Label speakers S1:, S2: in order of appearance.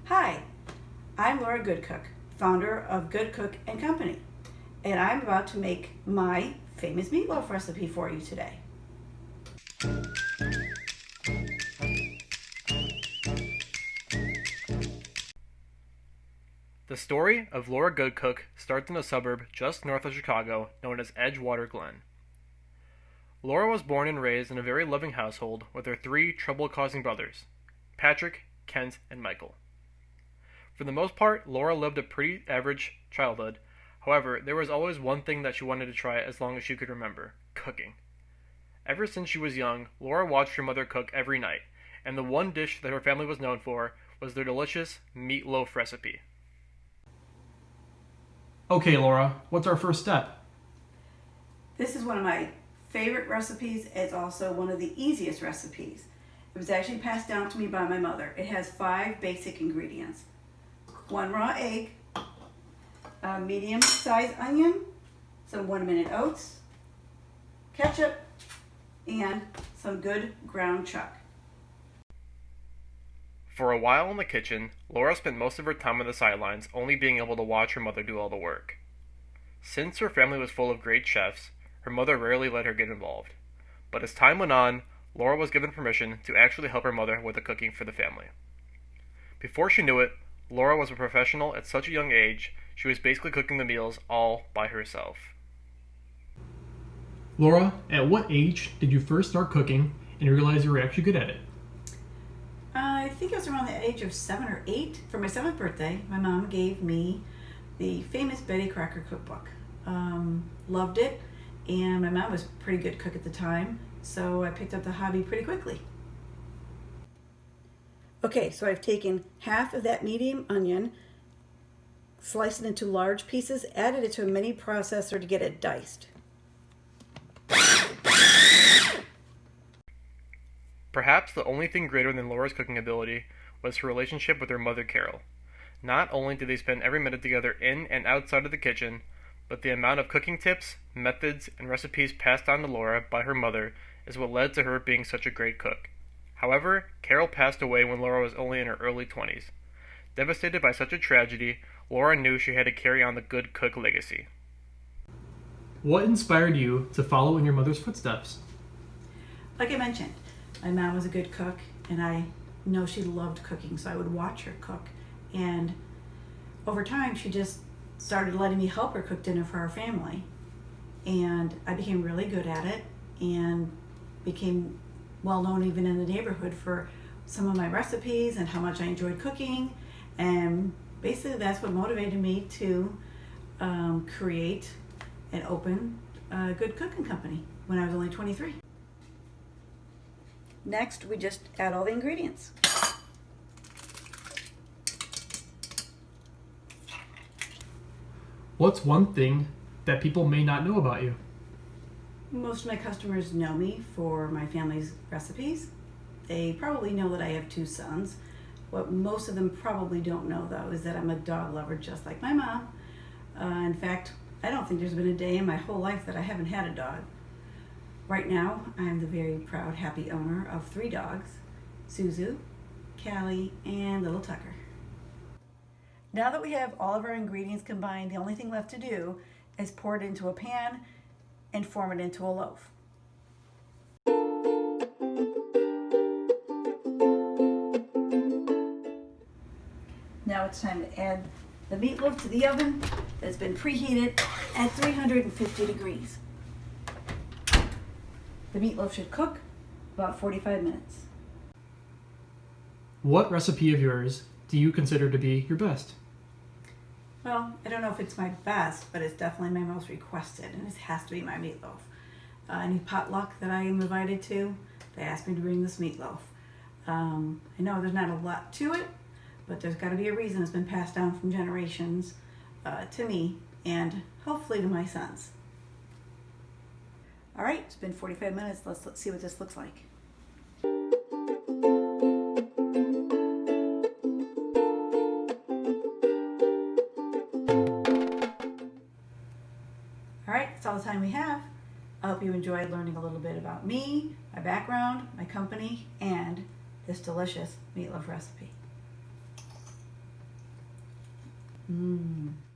S1: Hi, I'm Laura Goodcook, founder of Goodcook and Company, and I'm about to make my famous meatloaf recipe for you today.
S2: The story of Laura Goodcook starts in a suburb just north of Chicago known as Edgewater Glen. Laura was born and raised in a very loving household with her three trouble-causing brothers, Patrick, Kent, and Michael. For the most part, Laura lived a pretty average childhood. However, there was always one thing that she wanted to try as long as she could remember: cooking. Ever since she was young, Laura watched her mother cook every night, and the one dish that her family was known for was their delicious meatloaf recipe.
S3: Okay, Laura, what's our first step?
S1: This is one of my favorite recipes. It's also one of the easiest recipes. It was actually passed down to me by my mother. It has 5 basic ingredients: 1 raw egg, a medium-sized onion, some 1-minute oats, ketchup, and some good ground chuck.
S2: For a while in the kitchen, Laura spent most of her time on the sidelines, only being able to watch her mother do all the work. Since her family was full of great chefs, her mother rarely let her get involved. But as time went on, Laura was given permission to actually help her mother with the cooking for the family. Before she knew it, Laura was a professional at such a young age, she was basically cooking the meals all by herself.
S3: Laura, at what age did you first start cooking and realize you were actually good at it?
S1: I think it was around the age of 7 or 8. For my 7th birthday, my mom gave me the famous Betty Crocker cookbook. Loved it, and my mom was a pretty good cook at the time, so I picked up the hobby pretty quickly. Okay, so I've taken half of that medium onion, sliced it into large pieces, added it to a mini processor to get it diced.
S2: Perhaps the only thing greater than Laura's cooking ability was her relationship with her mother Carol. Not only did they spend every minute together in and outside of the kitchen, but the amount of cooking tips, methods, and recipes passed on to Laura by her mother is what led to her being such a great cook. However, Carol passed away when Laura was only in her early 20s. Devastated by such a tragedy, Laura knew she had to carry on the good cook legacy.
S3: What inspired you to follow in your mother's footsteps?
S1: Like I mentioned, my mom was a good cook, and I know she loved cooking, so I would watch her cook. And over time, she just started letting me help her cook dinner for our family. And I became really good at it and became well known even in the neighborhood for some of my recipes and how much I enjoyed cooking. And basically that's what motivated me to create and open a Goodcook and Company when I was only 23. Next, we just add all the ingredients.
S3: What's one thing that people may not know about you?
S1: Most of my customers know me for my family's recipes. They probably know that I have 2 sons. What most of them probably don't know, though, is that I'm a dog lover just like my mom. In fact, I don't think there's been a day in my whole life that I haven't had a dog. Right now, I'm the very proud, happy owner of 3 dogs: Suzu, Callie, and little Tucker. Now that we have all of our ingredients combined, the only thing left to do is pour it into a pan and form it into a loaf. Now it's time to add the meatloaf to the oven that's been preheated at 350 degrees. The meatloaf should cook about 45 minutes.
S3: What recipe of yours do you consider to be your best?
S1: Well, I don't know if it's my best, but it's definitely my most requested, and it has to be my meatloaf. Any potluck that I am invited to, they ask me to bring this meatloaf. I know there's not a lot to it, but there's got to be a reason it's been passed down from generations to me and hopefully to my sons. All right, it's been 45 minutes. Let's see what this looks like. All right, that's all the time we have. I hope you enjoyed learning a little bit about me, my background, my company, and this delicious meatloaf recipe. Mm.